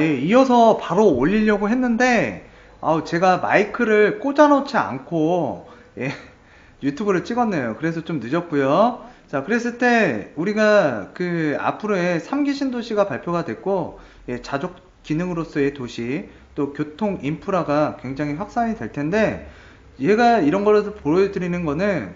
예, 이어서 바로 올리려고 했는데, 제가 마이크를 꽂아놓지 않고, 예, 유튜브를 찍었네요. 그래서 좀 늦었고요. 자, 그랬을 때, 우리가 그 앞으로의 3기 신도시가 발표가 됐고, 자족 기능으로서의 도시, 또 교통 인프라가 굉장히 확산이 될 텐데, 얘가 이런 거를 보여드리는 거는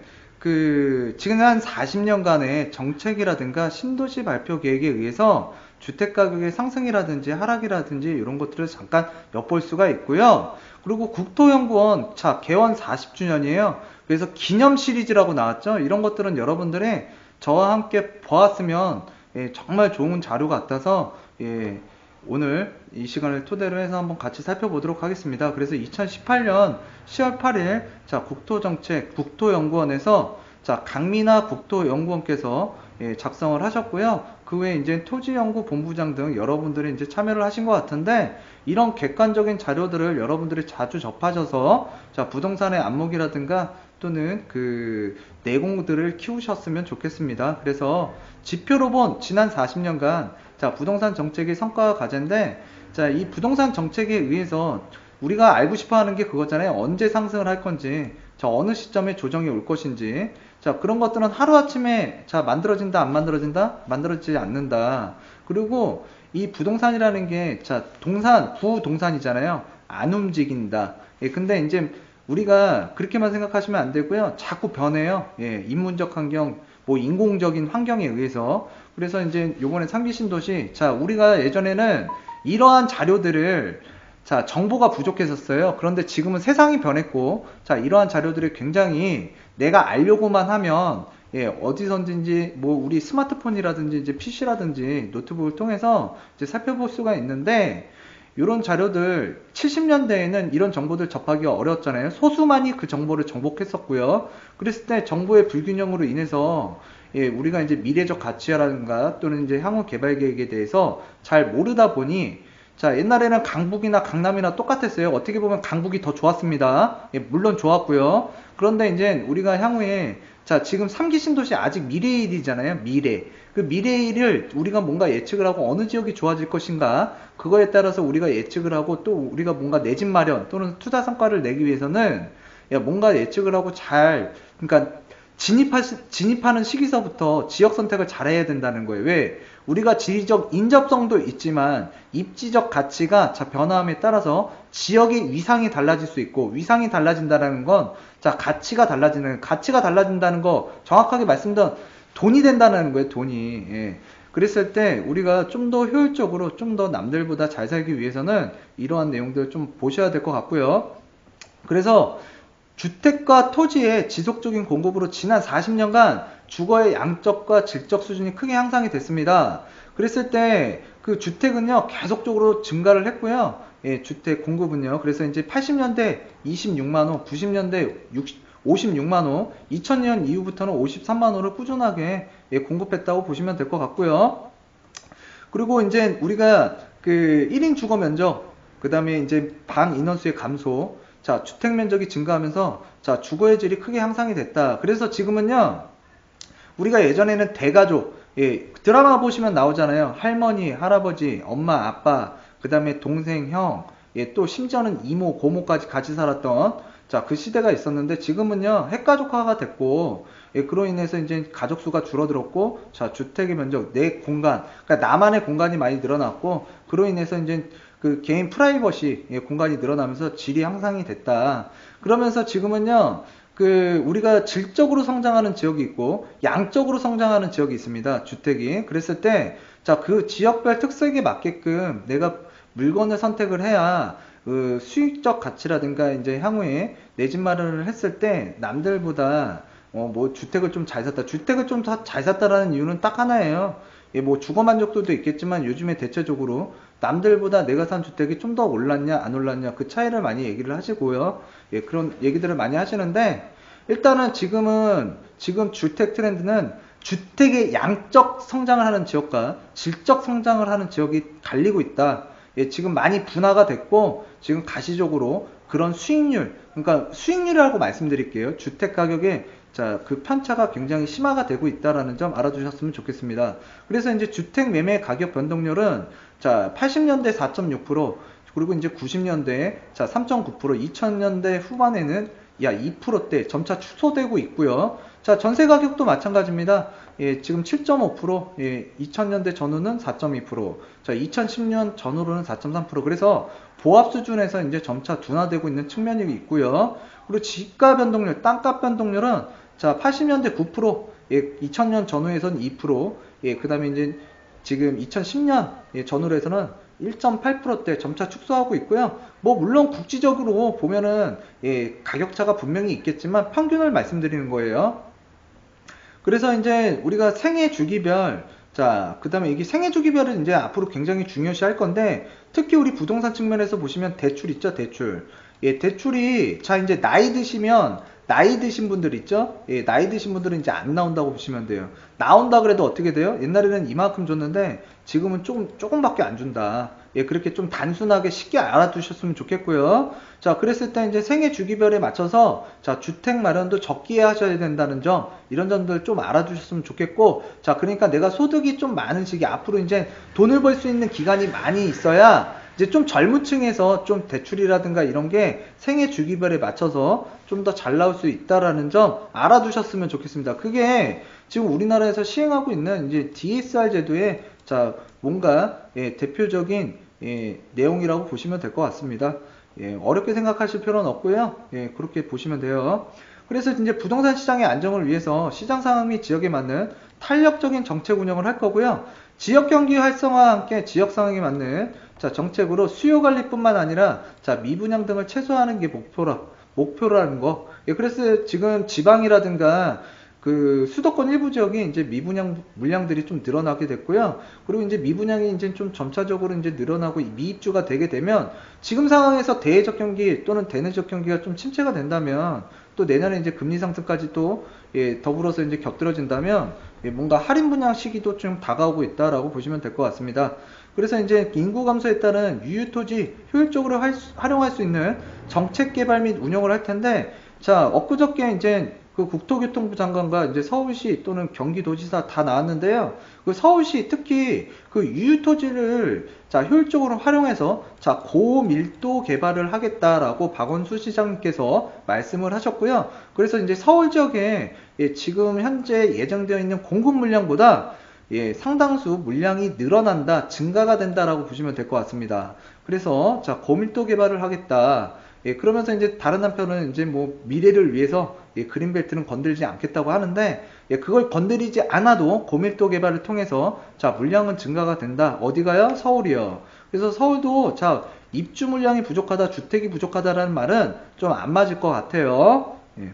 지금 한 40년간의 정책이라든가 신도시 발표 계획에 의해서 주택 가격의 상승이라든지 하락이라든지 이런 것들을 잠깐 엿볼 수가 있고요. 그리고 국토연구원, 자, 개원 40주년이에요. 그래서 기념 시리즈라고 나왔죠. 이런 것들은 여러분들의 저와 함께 보았으면 정말 좋은 자료 같아서 오늘 이 시간을 토대로 해서 한번 같이 살펴보도록 하겠습니다. 그래서 2018년 10월 8일 자 국토정책 국토연구원에서 자 강민아 국토연구원께서 작성을 하셨고요. 그 외에 이제 토지연구본부장 등 여러분들이 이제 참여를 하신 것 같은데 이런 객관적인 자료들을 여러분들이 자주 접하셔서 자 부동산의 안목이라든가 또는 그 내공들을 키우셨으면 좋겠습니다. 그래서 지표로 본 지난 40년간 자 부동산 정책의 성과와 과제인데 자 이 부동산 정책에 의해서 우리가 알고 싶어 하는 게 그거잖아요. 언제 상승을 할 건지, 자, 어느 시점에 조정이 올 것인지, 자, 그런 것들은 하루아침에, 자, 만들어진다, 안 만들어진다? 만들어지지 않는다. 그리고 이 부동산이라는 게, 자, 부동산이잖아요. 안 움직인다. 근데 이제 우리가 그렇게만 생각하시면 안 되고요. 자꾸 변해요. 인문적 환경, 뭐 인공적인 환경에 의해서. 그래서 이제 요번에 상기 신도시, 자, 우리가 예전에는 이러한 자료들을 자, 정보가 부족했었어요. 그런데 지금은 세상이 변했고, 자, 이러한 자료들을 굉장히 내가 알려고만 하면, 어디선든지, 뭐, 우리 스마트폰이라든지, 이제 PC라든지, 노트북을 통해서 이제 살펴볼 수가 있는데, 이런 자료들, 70년대에는 이런 정보들 접하기가 어려웠잖아요. 소수만이 그 정보를 정복했었고요. 그랬을 때 정보의 불균형으로 인해서, 우리가 이제 미래적 가치라든가 또는 이제 향후 개발 계획에 대해서 잘 모르다 보니, 자, 옛날에는 강북이나 강남이나 똑같았어요. 어떻게 보면 강북이 더 좋았습니다. 물론 좋았고요. 그런데 이제 우리가 향후에 자, 지금 3기 신도시 아직 미래의 일이잖아요. 미래. 그 미래의 일을 우리가 뭔가 예측을 하고 어느 지역이 좋아질 것인가 그거에 따라서 우리가 예측을 하고 또 우리가 뭔가 내 집 마련 또는 투자 성과를 내기 위해서는 뭔가 예측을 하고 그러니까 진입하는 시기서부터 지역 선택을 잘해야 된다는 거예요. 왜? 우리가 지리적 인접성도 있지만 입지적 가치가 변화함에 따라서 지역의 위상이 달라질 수 있고 위상이 달라진다는 건 자 가치가 달라진다는 거 정확하게 말씀드린 돈이 된다는 거예요. 돈이. 그랬을 때 우리가 좀 더 효율적으로 좀 더 남들보다 잘 살기 위해서는 이러한 내용들을 좀 보셔야 될 것 같고요. 그래서 주택과 토지의 지속적인 공급으로 지난 40년간 주거의 양적과 질적 수준이 크게 향상이 됐습니다. 그랬을 때 그 주택은요 계속적으로 증가를 했고요. 주택 공급은요. 그래서 이제 80년대 26만 호, 90년대 56만 호, 2000년 이후부터는 53만 호를 꾸준하게 공급했다고 보시면 될 것 같고요. 그리고 이제 우리가 그 1인 주거 면적, 그 다음에 이제 방 인원수의 감소, 자, 주택 면적이 증가하면서 자, 주거의 질이 크게 향상이 됐다. 그래서 지금은요, 우리가 예전에는 대가족, 드라마 보시면 나오잖아요. 할머니, 할아버지, 엄마, 아빠, 그 다음에 동생, 형, 또 심지어는 이모, 고모까지 같이 살았던 자, 그 시대가 있었는데 지금은요, 핵가족화가 됐고, 그로 인해서 이제 가족 수가 줄어들었고, 자, 주택의 면적, 내 공간, 그러니까 나만의 공간이 많이 늘어났고, 그로 인해서 이제 그 개인 프라이버시 공간이 늘어나면서 질이 향상이 됐다. 그러면서 지금은요, 우리가 질적으로 성장하는 지역이 있고 양적으로 성장하는 지역이 있습니다. 주택이. 그랬을 때, 자, 그 지역별 특색에 맞게끔 내가 물건을 선택을 해야 그 수익적 가치라든가 이제 향후에 내 집 마련을 했을 때 남들보다 뭐 주택을 좀 잘 샀다. 주택을 좀 잘 샀다라는 이유는 딱 하나예요. 뭐 주거 만족도도 있겠지만 요즘에 대체적으로 남들보다 내가 산 주택이 좀 더 올랐냐 안 올랐냐 그 차이를 많이 얘기를 하시고요. 그런 얘기들을 많이 하시는데 일단은 지금 주택 트렌드는 주택의 양적 성장을 하는 지역과 질적 성장을 하는 지역이 갈리고 있다. 지금 많이 분화가 됐고 지금 가시적으로 그런 수익률, 그러니까 수익률이라고 말씀드릴게요. 주택 가격의 자, 그 편차가 굉장히 심화가 되고 있다라는 점 알아두셨으면 좋겠습니다. 그래서 이제 주택 매매 가격 변동률은 자, 80년대 4.6%, 그리고 이제 90년대 자, 3.9%, 2000년대 후반에는 야 2%대 점차 축소되고 있고요. 자, 전세 가격도 마찬가지입니다. 예, 지금 7.5%, 예, 2000년대 전후는 4.2%, 자, 2010년 전후로는 4.3%. 그래서 보합 수준에서 이제 점차 둔화되고 있는 측면이 있고요. 그리고 집가 변동률, 땅값 변동률은 자, 80년대 9%, 예, 2000년 전후에서는 2%, 예, 그 다음에 이제 지금 2010년 예, 전후로 해서는 1.8%대 점차 축소하고 있고요. 뭐 물론 국지적으로 보면은 예, 가격차가 분명히 있겠지만 평균을 말씀드리는 거예요. 그래서 이제 우리가 생애 주기별, 자, 그 다음에 이게 생애 주기별은 이제 앞으로 굉장히 중요시 할 건데, 특히 우리 부동산 측면에서 보시면 대출 있죠, 대출. 예, 대출이, 자, 이제 나이 드시면, 나이 드신 분들 있죠? 예, 나이 드신 분들은 이제 안 나온다고 보시면 돼요. 나온다 그래도 어떻게 돼요? 옛날에는 이만큼 줬는데, 지금은 조금밖에 안 준다. 예, 그렇게 좀 단순하게 쉽게 알아두셨으면 좋겠고요. 자, 그랬을 때 이제 생애 주기별에 맞춰서 자, 주택 마련도 적기에 하셔야 된다는 점, 이런 점들 좀 알아두셨으면 좋겠고, 자, 그러니까 내가 소득이 좀 많은 시기, 앞으로 이제 돈을 벌 수 있는 기간이 많이 있어야 이제 좀 젊은 층에서 좀 대출이라든가 이런 게 생애 주기별에 맞춰서 좀 더 잘 나올 수 있다라는 점 알아두셨으면 좋겠습니다. 그게 지금 우리나라에서 시행하고 있는 이제 DSR 제도의 자, 뭔가 예, 대표적인 예, 내용이라고 보시면 될 것 같습니다. 예, 어렵게 생각하실 필요는 없고요. 예, 그렇게 보시면 돼요. 그래서 이제 부동산 시장의 안정을 위해서 시장 상황 및 지역에 맞는 탄력적인 정책 운영을 할 거고요. 지역 경기 활성화와 함께 지역 상황에 맞는 자, 정책으로 수요 관리뿐만 아니라 자, 미분양 등을 최소화하는 게 목표라는 거. 예, 그래서 지금 지방이라든가 그 수도권 일부 지역이 이제 미분양 물량들이 좀 늘어나게 됐고요. 그리고 이제 미분양이 이제 좀 점차적으로 이제 늘어나고 미입주가 되게 되면 지금 상황에서 대외적 경기 또는 대내적 경기가 좀 침체가 된다면 또 내년에 이제 금리 상승까지 또 예, 더불어서 이제 겹들어진다면 예, 뭔가 할인 분양 시기도 좀 다가오고 있다라고 보시면 될 것 같습니다. 그래서 이제 인구 감소에 따른 유휴토지 효율적으로 활용할 수 있는 정책 개발 및 운영을 할 텐데 자, 엊그저께 이제 그 국토교통부 장관과 이제 서울시 또는 경기도지사 다 나왔는데요. 그 서울시 특히 그 유휴토지를 자, 효율적으로 활용해서 자, 고밀도 개발을 하겠다라고 박원순 시장님께서 말씀을 하셨고요. 그래서 이제 서울 지역에 예, 지금 현재 예정되어 있는 공급 물량보다 예, 상당수 물량이 늘어난다, 증가가 된다라고 보시면 될 것 같습니다. 그래서 자, 고밀도 개발을 하겠다. 예, 그러면서 이제 다른 한편은 이제 뭐 미래를 위해서 예, 그린벨트는 건들지 않겠다고 하는데 예, 그걸 건드리지 않아도 고밀도 개발을 통해서 자, 물량은 증가가 된다. 어디가요? 서울이요. 그래서 서울도 자, 입주 물량이 부족하다, 주택이 부족하다라는 말은 좀 안 맞을 것 같아요. 예.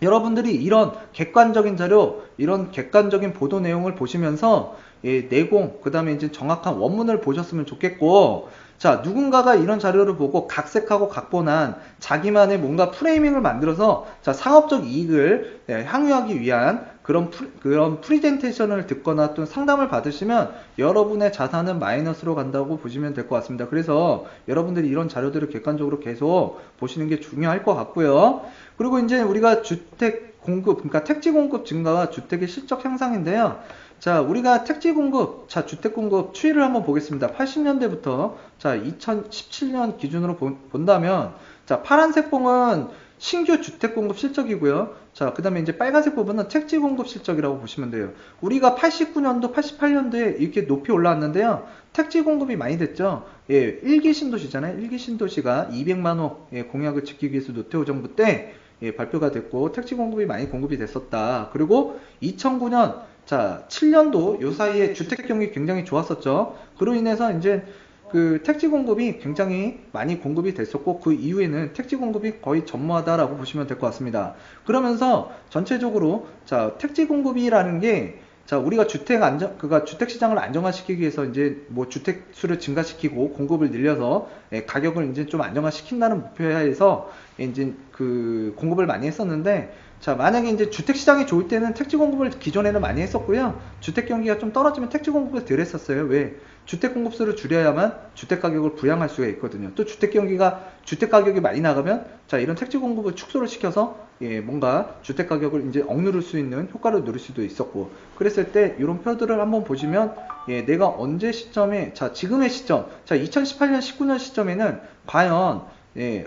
여러분들이 이런 객관적인 자료, 이런 객관적인 보도 내용을 보시면서 예, 내공, 그 다음에 이제 정확한 원문을 보셨으면 좋겠고, 자, 누군가가 이런 자료를 보고 각색하고 각본한 자기만의 뭔가 프레이밍을 만들어서 자, 상업적 이익을 예, 향유하기 위한 그런 프리젠테이션을 듣거나 또 상담을 받으시면 여러분의 자산은 마이너스로 간다고 보시면 될 것 같습니다. 그래서 여러분들이 이런 자료들을 객관적으로 계속 보시는 게 중요할 것 같고요. 그리고 이제 우리가 주택 공급, 그러니까 택지 공급 증가와 주택의 실적 향상인데요. 자, 우리가 택지 공급, 자, 주택 공급 추이를 한번 보겠습니다. 80년대부터 자, 2017년 기준으로 본다면 자, 파란색 봉은 신규 주택 공급 실적이고요. 자, 그 다음에 이제 빨간색 부분은 택지 공급 실적이라고 보시면 돼요. 우리가 89년도, 88년도에 이렇게 높이 올라왔는데요. 택지 공급이 많이 됐죠. 예, 1기 신도시잖아요. 1기 신도시가 200만 호 예, 공약을 지키기 위해서 노태우 정부 때 예, 발표가 됐고 택지 공급이 많이 공급이 됐었다. 그리고 2009년 자 7년도 요 사이에 주택 경기 굉장히 좋았었죠. 그로 인해서 이제 그 택지 공급이 굉장히 많이 공급이 됐었고 그 이후에는 택지 공급이 거의 전무하다라고 보시면 될 것 같습니다. 그러면서 전체적으로 자 택지 공급이라는 게 자 우리가 주택 시장을 안정화시키기 위해서 이제 뭐 주택 수를 증가시키고 공급을 늘려서 예, 가격을 이제 좀 안정화시킨다는 목표에 해서 이제 그 공급을 많이 했었는데 자, 만약에 이제 주택 시장이 좋을 때는 택지 공급을 기존에는 많이 했었고요. 주택 경기가 좀 떨어지면 택지 공급을 덜 했었어요. 왜? 주택 공급수를 줄여야만 주택 가격을 부양할 수가 있거든요. 또 주택 가격이 많이 나가면 자, 이런 택지 공급을 축소를 시켜서 뭔가 주택 가격을 이제 억누를 수 있는 효과를 누릴 수도 있었고, 그랬을 때 이런 표들을 한번 보시면 내가 언제 시점에, 자, 지금의 시점, 자, 2018년 19년 시점에는 과연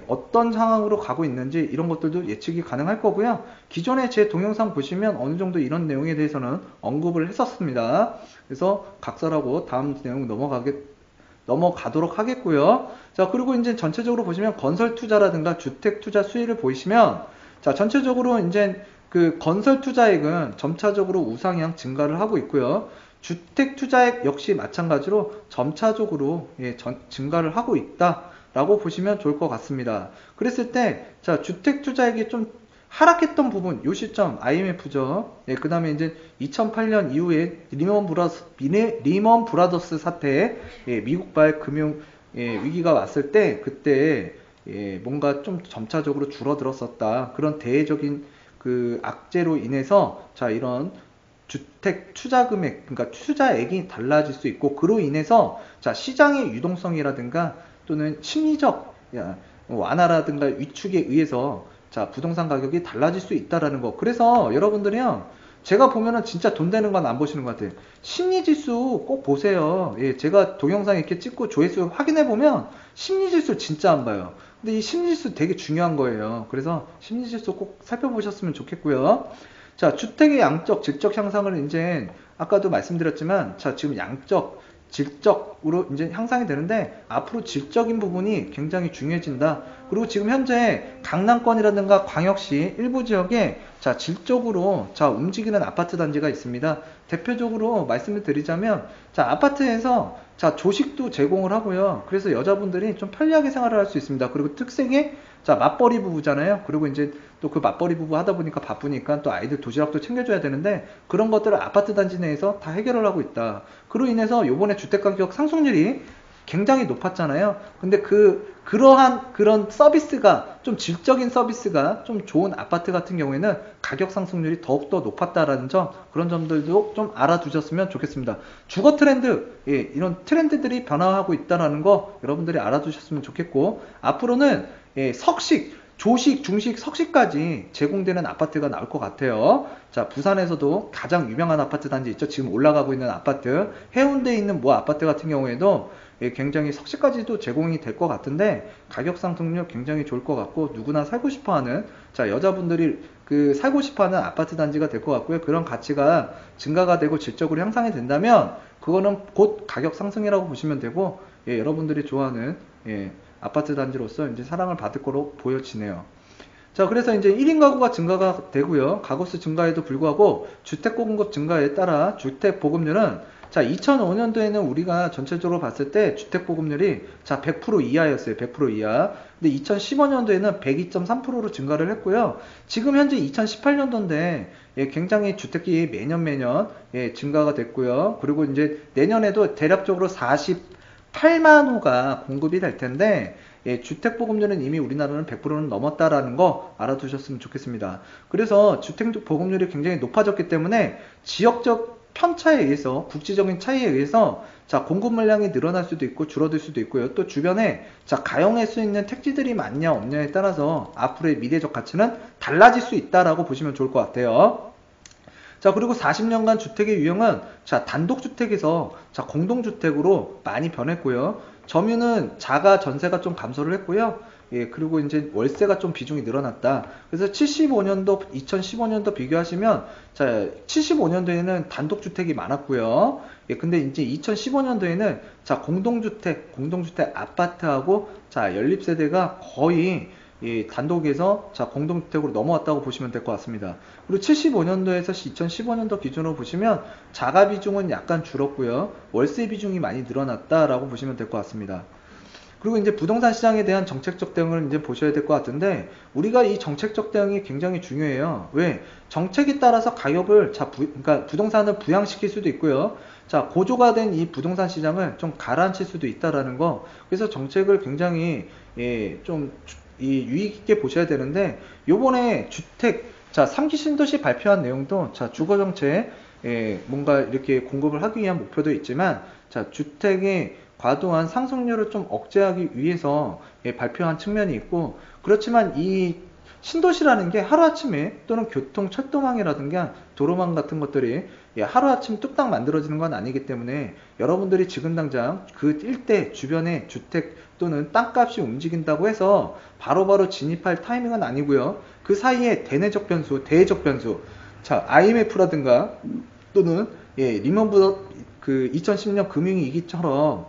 어떤 상황으로 가고 있는지 이런 것들도 예측이 가능할 거고요. 기존에 제 동영상 보시면 어느 정도 이런 내용에 대해서는 언급을 했었습니다. 그래서 각설하고 다음 내용 넘어가도록 하겠고요. 자, 그리고 이제 전체적으로 보시면 건설 투자라든가 주택 투자 수위를 보시면, 자, 전체적으로 이제 그 건설 투자액은 점차적으로 우상향 증가를 하고 있고요. 주택 투자액 역시 마찬가지로 점차적으로 증가를 하고 있다라고 보시면 좋을 것 같습니다. 그랬을 때, 자, 주택 투자액이 좀 하락했던 부분, 요 시점 IMF죠. 그 다음에 이제 2008년 이후에 리먼 브라더스 사태, 미국발 금융 위기가 왔을 때 그때 뭔가 좀 점차적으로 줄어들었었다. 그런 대외적인 그 악재로 인해서 자, 이런 주택 투자 금액, 그러니까 투자액이 달라질 수 있고, 그로 인해서 자, 시장의 유동성이라든가 또는 심리적 완화라든가 위축에 의해서 자, 부동산 가격이 달라질 수 있다라는 거. 그래서 여러분들이요, 제가 보면은 진짜 돈 되는 건 안 보시는 것 같아요. 심리지수 꼭 보세요. 제가 동영상 이렇게 찍고 조회수 확인해 보면 심리지수 진짜 안 봐요. 근데 이 심리지수 되게 중요한 거예요. 그래서 심리지수 꼭 살펴보셨으면 좋겠고요. 자, 주택의 양적, 질적 향상을 이제 아까도 말씀드렸지만, 자, 지금 양적, 질적으로 이제 향상이 되는데 앞으로 질적인 부분이 굉장히 중요해진다. 그리고 지금 현재 강남권이라든가 광역시 일부 지역에 자, 질적으로 자, 움직이는 아파트 단지가 있습니다. 대표적으로 말씀을 드리자면, 자, 아파트에서 자, 조식도 제공을 하고요. 그래서 여자분들이 좀 편리하게 생활을 할 수 있습니다. 그리고 특색이 자, 맞벌이 부부잖아요. 그리고 이제 또 그 맞벌이 부부 하다 보니까 바쁘니까 또 아이들 도시락도 챙겨줘야 되는데, 그런 것들을 아파트 단지 내에서 다 해결을 하고 있다. 그로 인해서 요번에 주택가격 상승률이 굉장히 높았잖아요. 근데 그러한 그런 서비스가 좀 질적인 서비스가 좀 좋은 아파트 같은 경우에는 가격 상승률이 더욱더 높았다라는 점, 그런 점들도 좀 알아두셨으면 좋겠습니다. 주거 트렌드, 이런 트렌드들이 변화하고 있다라는 거 여러분들이 알아두셨으면 좋겠고, 앞으로는 석식, 조식, 중식, 석식까지 제공되는 아파트가 나올 것 같아요. 자, 부산에서도 가장 유명한 아파트 단지 있죠. 지금 올라가고 있는 아파트, 해운대에 있는 모 아파트 같은 경우에도 굉장히 석식까지도 제공이 될 것 같은데, 가격 상승률 굉장히 좋을 것 같고, 누구나 살고 싶어하는, 자, 여자분들이 살고 싶어하는 아파트 단지가 될 것 같고요. 그런 가치가 증가가 되고 질적으로 향상이 된다면 그거는 곧 가격 상승이라고 보시면 되고, 여러분들이 좋아하는 아파트 단지로서 이제 사랑을 받을 거로 보여지네요. 자, 그래서 이제 1인 가구가 증가가 되고요. 가구수 증가에도 불구하고 주택 공급 증가에 따라 주택 보급률은, 자, 2005년도에는 우리가 전체적으로 봤을 때 주택 보급률이 자, 100% 이하였어요. 100% 이하. 근데 2015년도에는 102.3%로 증가를 했고요. 지금 현재 2018년도인데 굉장히 주택이 매년 증가가 됐고요. 그리고 이제 내년에도 대략적으로 48만 호가 공급이 될 텐데, 주택 보급률은 이미 우리나라는 100%는 넘었다라는 거 알아두셨으면 좋겠습니다. 그래서 주택 보급률이 굉장히 높아졌기 때문에 지역적 편차에 의해서, 국지적인 차이에 의해서 자, 공급 물량이 늘어날 수도 있고 줄어들 수도 있고요. 또 주변에 자, 가용할 수 있는 택지들이 많냐 없냐에 따라서 앞으로의 미래적 가치는 달라질 수 있다라고 보시면 좋을 것 같아요. 자, 그리고 40년간 주택의 유형은 자, 단독주택에서 자, 공동주택으로 많이 변했고요. 점유는 자가 전세가 좀 감소를 했고요. 그리고 이제 월세가 좀 비중이 늘어났다. 그래서 75년도, 2015년도 비교하시면, 자, 75년도에는 단독주택이 많았고요. 근데 이제 2015년도에는 자, 공동주택 아파트하고 자, 연립세대가 거의 단독에서 자, 공동주택으로 넘어왔다고 보시면 될 것 같습니다. 그리고 75년도에서 2015년도 기준으로 보시면 자가 비중은 약간 줄었고요. 월세 비중이 많이 늘어났다라고 보시면 될 것 같습니다. 그리고 이제 부동산 시장에 대한 정책적 대응을 이제 보셔야 될 것 같은데, 우리가 이 정책적 대응이 굉장히 중요해요. 왜? 정책에 따라서 가격을 그러니까 부동산을 부양시킬 수도 있고요. 자, 고조가 된 이 부동산 시장을 좀 가라앉힐 수도 있다라는 거. 그래서 정책을 굉장히 좀 유익 있게 보셔야 되는데, 요번에 주택 자, 3기 신도시 발표한 내용도 자, 주거정책 뭔가 이렇게 공급을 하기 위한 목표도 있지만 자, 주택의 과도한 상승률을 좀 억제하기 위해서 발표한 측면이 있고 그렇지만 이 신도시라는 게 하루아침에 또는 교통, 철도망이라든가 도로망 같은 것들이 하루아침 뚝딱 만들어지는 건 아니기 때문에 여러분들이 지금 당장 그 일대 주변의 주택 또는 땅값이 움직인다고 해서 바로바로 진입할 타이밍은 아니고요. 그 사이에 대내적 변수, 대외적 변수, 자 IMF라든가 또는 리먼 그 2010년 금융위기처럼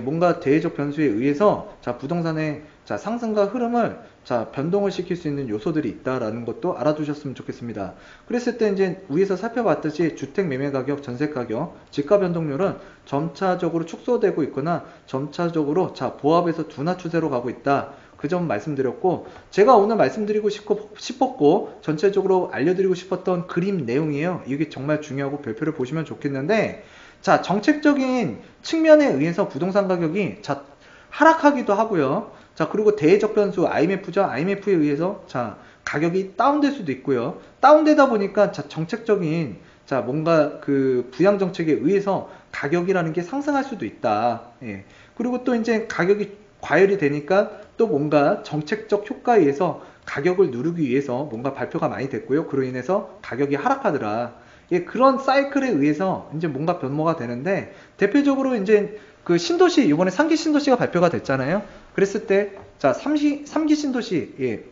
뭔가 대외적 변수에 의해서 자 부동산의 자 상승과 흐름을 자 변동을 시킬 수 있는 요소들이 있다라는 것도 알아두셨으면 좋겠습니다. 그랬을 때 이제 위에서 살펴봤듯이 주택 매매 가격, 전세 가격, 집가 변동률은 점차적으로 축소되고 있거나 점차적으로 자 보합에서 둔화 추세로 가고 있다. 그 점 말씀드렸고 제가 오늘 말씀드리고 싶었고 전체적으로 알려드리고 싶었던 그림 내용이에요. 이게 정말 중요하고 별표를 보시면 좋겠는데 자 정책적인 측면에 의해서 부동산 가격이 자 하락하기도 하고요. 자 그리고 대외적 변수 IMF죠. IMF에 의해서 자 가격이 다운될 수도 있고요. 다운되다 보니까 자 정책적인 자 뭔가 그 부양 정책에 의해서 가격이라는 게 상승할 수도 있다. 예. 그리고 또 이제 가격이 과열이 되니까 또 뭔가 정책적 효과에 의해서 가격을 누르기 위해서 뭔가 발표가 많이 됐고요. 그로 인해서 가격이 하락하더라. 예, 그런 사이클에 의해서 이제 뭔가 변모가 되는데 대표적으로 이제 그 신도시 이번에 3기 신도시가 발표가 됐잖아요. 그랬을 때 자 3기 신도시 예,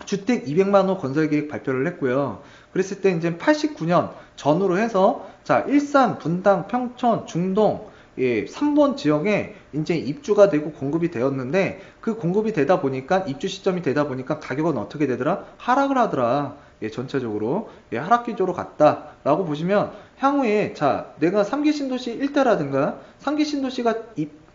주택 200만 호 건설 계획 발표를 했고요. 그랬을 때 이제 89년 전후로 해서 자 일산, 분당, 평촌, 중동 예, 3번 지역에 이제 입주가 되고 공급이 되었는데 그 공급이 되다 보니까 입주 시점이 되다 보니까 가격은 어떻게 되더라? 하락을 하더라. 예, 전체적으로 예, 하락 기조로 갔다라고 보시면 향후에 자 내가 3기 신도시 1대라든가 3기 신도시가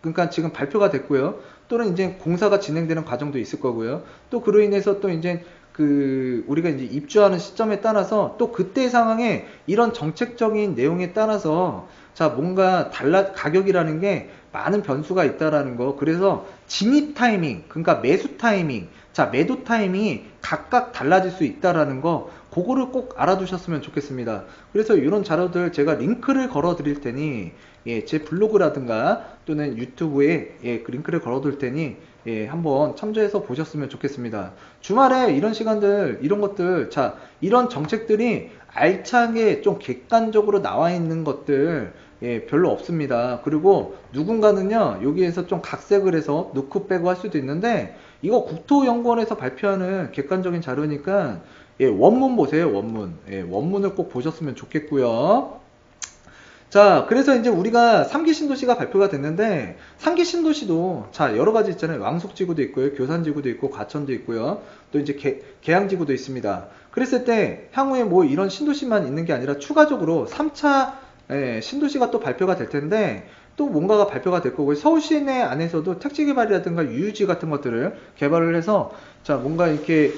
그러니까 지금 발표가 됐고요. 또는 이제 공사가 진행되는 과정도 있을 거고요. 또 그로 인해서 또 이제 그 우리가 이제 입주하는 시점에 따라서 또 그때 상황에 이런 정책적인 내용에 따라서 자 뭔가 가격이라는 게 많은 변수가 있다라는 거. 그래서 진입 타이밍 그러니까 매수 타이밍 자 매도 타이밍이 각각 달라질 수 있다라는 거 그거를 꼭 알아두셨으면 좋겠습니다. 그래서 이런 자료들 제가 링크를 걸어 드릴 테니 예, 제 블로그라든가 또는 유튜브에 예, 그 링크를 걸어 둘 테니 예, 한번 참조해서 보셨으면 좋겠습니다. 주말에 이런 시간들, 이런 것들, 자, 이런 정책들이 알차게 좀 객관적으로 나와 있는 것들, 예, 별로 없습니다. 그리고 누군가는요, 여기에서 좀 각색을 해서 넣고 빼고 할 수도 있는데, 이거 국토연구원에서 발표하는 객관적인 자료니까, 예, 원문 보세요, 원문. 예, 원문을 꼭 보셨으면 좋겠고요. 자, 그래서 이제 우리가 3기 신도시가 발표가 됐는데 3기 신도시도 자 여러 가지 있잖아요. 왕숙지구도 있고요, 교산지구도 있고, 과천도 있고요, 또 이제 계양지구도 있습니다. 그랬을 때 향후에 뭐 이런 신도시만 있는 게 아니라 추가적으로 3차 신도시가 또 발표가 될 텐데 또 뭔가가 발표가 될 거고요. 서울시 내 안에서도 택지 개발이라든가 유유지 같은 것들을 개발을 해서 자 뭔가 이렇게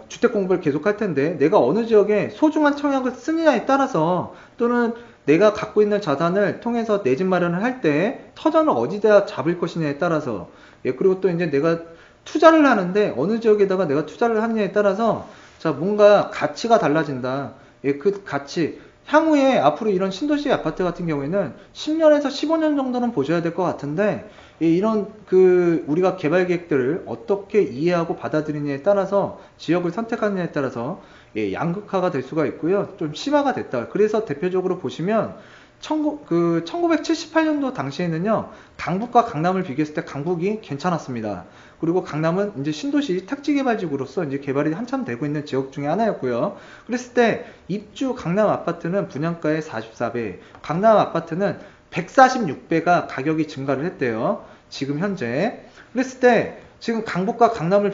주택 공부를 계속 할 텐데 내가 어느 지역에 소중한 청약을 쓰느냐에 따라서 또는 내가 갖고 있는 자산을 통해서 내 집 마련을 할 때 터전을 어디다 잡을 것이냐에 따라서 예 그리고 또 이제 내가 투자를 하는데 어느 지역에다가 내가 투자를 하느냐에 따라서 자 뭔가 가치가 달라진다. 예 그 가치 향후에 앞으로 이런 신도시 아파트 같은 경우에는 10년에서 15년 정도는 보셔야 될 것 같은데 예, 이런 그 우리가 개발 계획들을 어떻게 이해하고 받아들이냐에 따라서 지역을 선택하느냐에 따라서 예, 양극화가 될 수가 있고요. 좀 심화가 됐다. 그래서 대표적으로 보시면 1978년도 당시에는요, 강북과 강남을 비교했을 때 강북이 괜찮았습니다. 그리고 강남은 이제 신도시 택지개발지구로서 이제 개발이 한참 되고 있는 지역 중에 하나였고요. 그랬을 때 입주 강남 아파트는 분양가의 44배, 강남 아파트는 146배가 가격이 증가를 했대요. 지금 현재. 그랬을 때 지금 강북과 강남을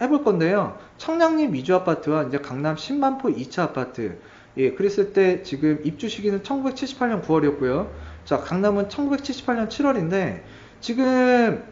해볼 건데요. 청량리 미주 아파트와 이제 강남 10만포 2차 아파트. 예, 그랬을 때 지금 입주 시기는 1978년 9월이었고요. 자, 강남은 1978년 7월인데 지금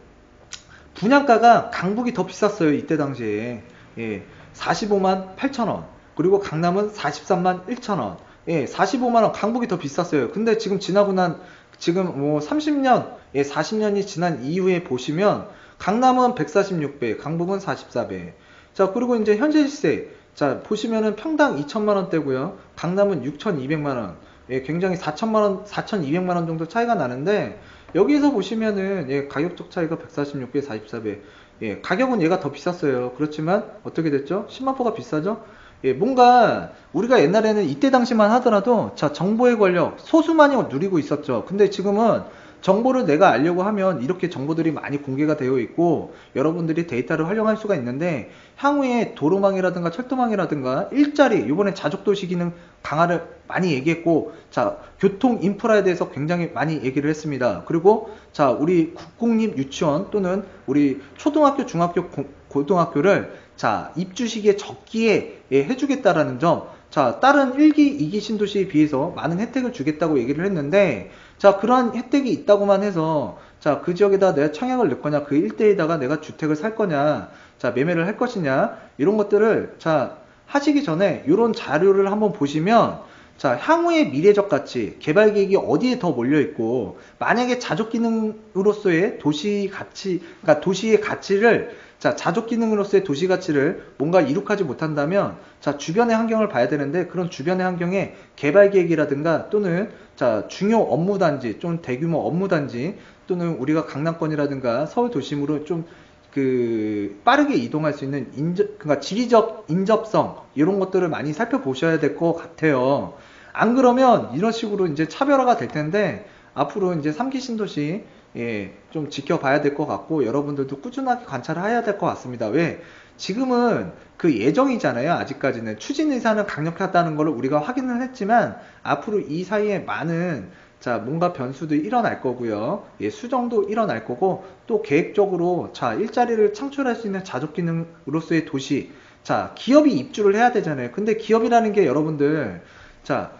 분양가가 강북이 더 비쌌어요. 이때 당시에. 예, 45만 8천원. 그리고 강남은 43만 1천원. 예, 45만원. 강북이 더 비쌌어요. 근데 지금 지나고 난 지금 뭐 30년, 예, 40년이 지난 이후에 보시면 강남은 146배, 강북은 44배. 자, 그리고 이제 현재 시세. 자, 보시면은 평당 2천만 원대고요. 강남은 6,200만 원. 예, 굉장히 4천만 원, 4,200만 원 정도 차이가 나는데 여기에서 보시면은 예, 가격적 차이가 146배, 44배. 예, 가격은 얘가 더 비쌌어요. 그렇지만 어떻게 됐죠? 10만 포가 비싸죠? 예, 뭔가 우리가 옛날에는 이때 당시만 하더라도 자, 정보의 권력 소수만이 누리고 있었죠. 근데 지금은 정보를 내가 알려고 하면 이렇게 정보들이 많이 공개가 되어 있고 여러분들이 데이터를 활용할 수가 있는데 향후에 도로망이라든가 철도망이라든가 일자리 이번에 자족도시 기능 강화를 많이 얘기했고 자 교통 인프라에 대해서 굉장히 많이 얘기를 했습니다. 그리고 자 우리 국공립 유치원 또는 우리 초등학교 중학교 고등학교를 자 입주 시기에 적기에 해주겠다라는 점 자 다른 1기 2기 신도시에 비해서 많은 혜택을 주겠다고 얘기를 했는데 자 그러한 혜택이 있다고만 해서 자 그 지역에다 내가 청약을 넣거나 그 일대에다가 내가 주택을 살 거냐 자 매매를 할 것이냐 이런 것들을 자 하시기 전에 이런 자료를 한번 보시면 자 향후의 미래적 가치 개발 계획이 어디에 더 몰려 있고 만약에 자족 기능으로서의 도시 가치 그러니까 도시의 가치를 자 자족 기능으로서의 도시 가치를 뭔가 이룩하지 못한다면 자 주변의 환경을 봐야 되는데 그런 주변의 환경에 개발 계획이라든가 또는 자 중요 업무 단지 좀 대규모 업무 단지 또는 우리가 강남권이라든가 서울 도심으로 좀 그 빠르게 이동할 수 있는 그러니까 지리적 인접성 이런 것들을 많이 살펴보셔야 될 것 같아요. 안 그러면 이런 식으로 이제 차별화가 될 텐데 앞으로 이제 3기 신도시 예, 좀 지켜봐야 될 것 같고 여러분들도 꾸준하게 관찰을 해야 될 것 같습니다. 왜? 지금은 그 예정이잖아요. 아직까지는 추진 의사는 강력하다는 걸 우리가 확인을 했지만 앞으로 이 사이에 많은 자 뭔가 변수도 일어날 거고요. 예, 수정도 일어날 거고 또 계획적으로 자 일자리를 창출할 수 있는 자족 기능으로서의 도시 자 기업이 입주를 해야 되잖아요. 근데 기업이라는 게 여러분들 자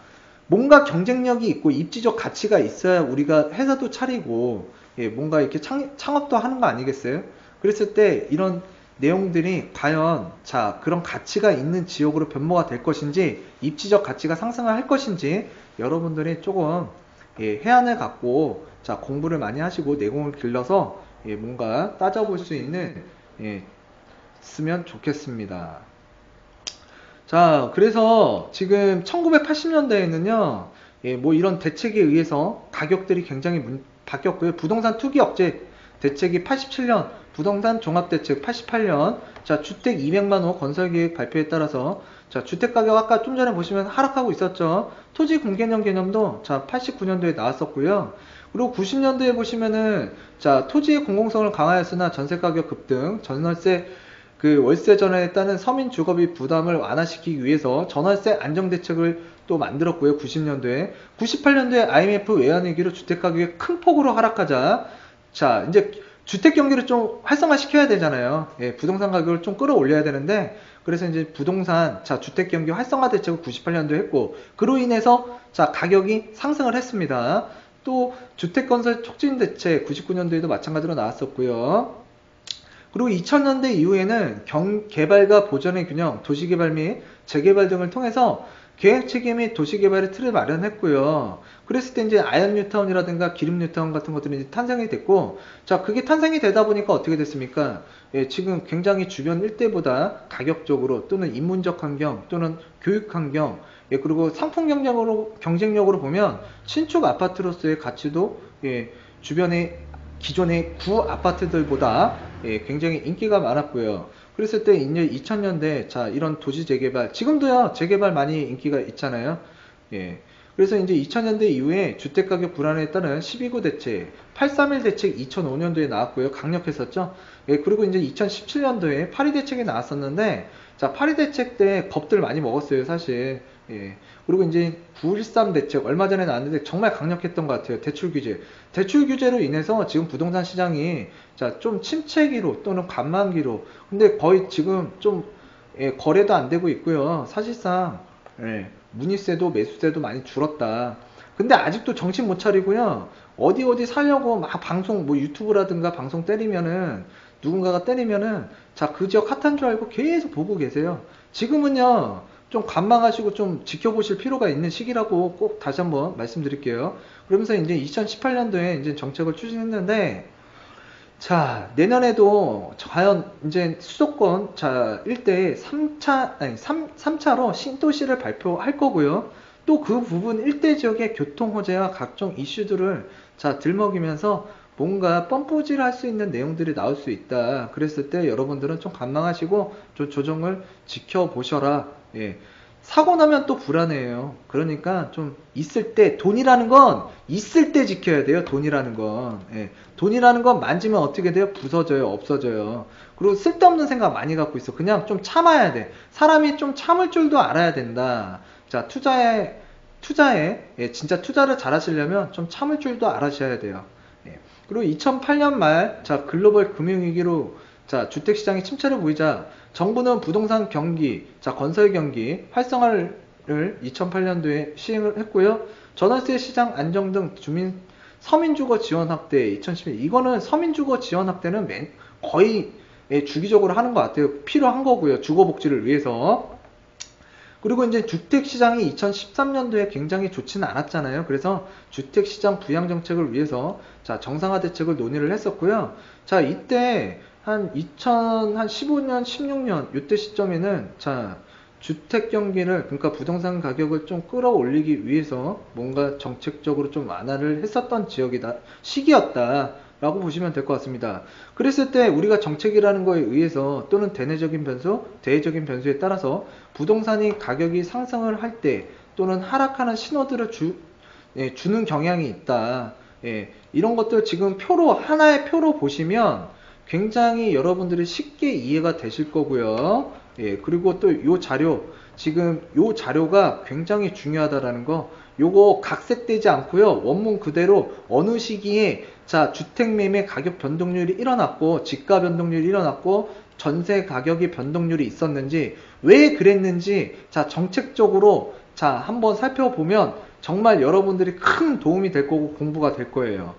뭔가 경쟁력이 있고 입지적 가치가 있어야 우리가 회사도 차리고 예, 뭔가 이렇게 창업도 하는 거 아니겠어요? 그랬을 때 이런 내용들이 과연 자 그런 가치가 있는 지역으로 변모가 될 것인지 입지적 가치가 상승을 할 것인지 여러분들이 조금 예, 해안을 갖고 자 공부를 많이 하시고 내공을 길러서 예, 뭔가 따져볼 수 있는 예, 쓰면 좋겠습니다. 자, 그래서 지금 1980년대에는요, 예, 뭐 이런 대책에 의해서 가격들이 굉장히 바뀌었고요. 부동산 투기 억제 대책이 87년, 부동산 종합대책 88년, 자, 주택 200만 호 건설계획 발표에 따라서, 자, 주택가격 아까 좀 전에 보시면 하락하고 있었죠. 토지 공개념 개념도, 자, 89년도에 나왔었고요. 그리고 90년도에 보시면은, 자, 토지의 공공성을 강화했으나 전세가격 급등, 전월세 그 월세 전환에 따른 서민 주거비 부담을 완화시키기 위해서 전월세 안정대책을 또 만들었고요. 90년도에 98년도에 IMF 외환위기로 주택가격이 큰 폭으로 하락하자 자 이제 주택 경기를 좀 활성화시켜야 되잖아요. 예, 부동산 가격을 좀 끌어올려야 되는데 그래서 이제 부동산 자 주택 경기 활성화 대책을 98년도에 했고 그로 인해서 자 가격이 상승을 했습니다. 또 주택건설 촉진 대책 99년도에도 마찬가지로 나왔었고요. 그리고 2000년대 이후에는 개발과 보전의 균형, 도시개발 및 재개발 등을 통해서 계획체계 및 도시개발의 틀을 마련했고요. 그랬을 때 이제 아연 뉴타운이라든가 기름 뉴타운 같은 것들이 이제 탄생이 됐고, 자, 그게 탄생이 되다 보니까 어떻게 됐습니까? 예, 지금 굉장히 주변 일대보다 가격적으로 또는 인문적 환경 또는 교육 환경, 예, 그리고 상품 경쟁력으로 보면 신축 아파트로서의 가치도 예, 주변의 기존의 구 아파트들보다 예, 굉장히 인기가 많았고요. 그랬을 때 이제 2000년대 자 이런 도시 재개발 지금도요 재개발 많이 인기가 있잖아요. 예. 그래서 이제 2000년대 이후에 주택가격 불안에 따른 12구 대책, 831 대책 2005년도에 나왔고요. 강력했었죠. 예, 그리고 이제 2017년도에 82 대책이 나왔었는데 자 82 대책 때 겁들 많이 먹었어요 사실. 예. 그리고 이제 913 대책 얼마 전에 나왔는데 정말 강력했던 것 같아요. 대출 규제. 대출 규제로 인해서 지금 부동산 시장이 자, 좀 침체기로 또는 관망기로 근데 거의 지금 좀 예, 거래도 안 되고 있고요. 사실상 예, 문의세도 매수세도 많이 줄었다. 근데 아직도 정신 못 차리고요. 어디 살려고 막 방송 뭐 유튜브라든가 방송 때리면은 누군가가 때리면은 자, 그 지역 핫한 줄 알고 계속 보고 계세요. 지금은요. 좀 관망하시고 좀 지켜보실 필요가 있는 시기라고 꼭 다시 한번 말씀드릴게요. 그러면서 이제 2018년도에 이제 정책을 추진했는데 자, 내년에도 과연 이제 수도권 자 일대에 3차 아니 3차로 신도시를 발표할 거고요. 또 그 부분 일대 지역의 교통 호재와 각종 이슈들을 자 들먹이면서 뭔가 뻔뿌질 할 수 있는 내용들이 나올 수 있다. 그랬을 때 여러분들은 좀 관망하시고 좀 조정을 지켜보셔라. 예. 사고 나면 또 불안해요. 그러니까 좀 있을 때, 돈이라는 건 있을 때 지켜야 돼요. 돈이라는 건. 예. 돈이라는 건 만지면 어떻게 돼요? 부서져요. 없어져요. 그리고 쓸데없는 생각 많이 갖고 있어. 그냥 좀 참아야 돼. 사람이 좀 참을 줄도 알아야 된다. 자, 투자에, 예, 진짜 투자를 잘 하시려면 좀 참을 줄도 알아셔야 돼요. 예. 그리고 2008년 말, 자, 글로벌 금융위기로, 자, 주택시장이 침체를 보이자, 정부는 부동산 경기, 자, 건설 경기 활성화를 2008년도에 시행을 했고요. 전월세 시장 안정 등 서민주거 지원 확대 2011. 이거는 서민주거 지원 확대는 거의 주기적으로 하는 것 같아요. 필요한 거고요. 주거복지를 위해서. 그리고 이제 주택시장이 2013년도에 굉장히 좋지는 않았잖아요. 그래서 주택시장 부양정책을 위해서 자 정상화 대책을 논의를 했었고요. 자 이때 한 2015년, 16년 이때 시점에는 자 주택 경기를 그러니까 부동산 가격을 좀 끌어올리기 위해서 뭔가 정책적으로 좀 완화를 했었던 시기였다. 라고 보시면 될 것 같습니다. 그랬을 때 우리가 정책이라는 거에 의해서 또는 대외적인 변수에 따라서 부동산이 가격이 상승을 할 때 또는 하락하는 신호들을 주는 경향이 있다. 예, 이런 것들 지금 하나의 표로 보시면 굉장히 여러분들이 쉽게 이해가 되실 거고요. 예, 그리고 또 지금 요 자료가 굉장히 중요하다라는 거, 요거 각색되지 않고요. 원문 그대로 어느 시기에 자 주택 매매 가격 변동률이 일어났고 지가 변동률이 일어났고 전세 가격이 변동률이 있었는지 왜 그랬는지 자 정책적으로 자 한번 살펴보면 정말 여러분들이 큰 도움이 될 거고 공부가 될 거예요.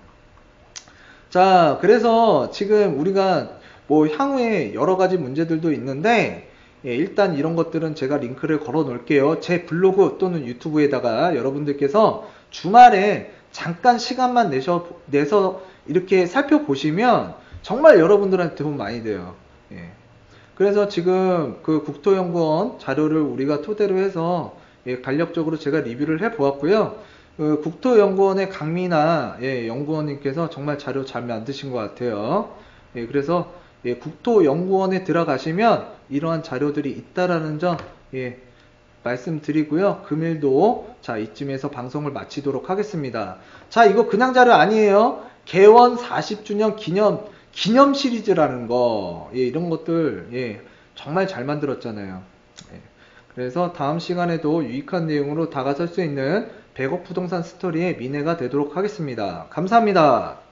자 그래서 지금 우리가 뭐 향후에 여러 가지 문제들도 있는데 예, 일단 이런 것들은 제가 링크를 걸어 놓을게요. 제 블로그 또는 유튜브에다가 여러분들께서 주말에 잠깐 시간만 내서 이렇게 살펴보시면 정말 여러분들한테 도움 많이 돼요. 예. 그래서 지금 그 국토연구원 자료를 우리가 토대로 해서 예, 간략적으로 제가 리뷰를 해 보았고요. 그 국토연구원의 강미나 예, 연구원님께서 정말 자료 잘 만드신 것 같아요. 예, 그래서 예, 국토연구원에 들어가시면 이러한 자료들이 있다라는 점 예, 말씀드리고요. 금일도 자 이쯤에서 방송을 마치도록 하겠습니다. 자 이거 그냥 자료 아니에요. 개원 40주년 기념 시리즈라는 거 예, 이런 것들 예, 정말 잘 만들었잖아요. 예, 그래서 다음 시간에도 유익한 내용으로 다가설 수 있는 100억 부동산 스토리의 미래가 되도록 하겠습니다. 감사합니다.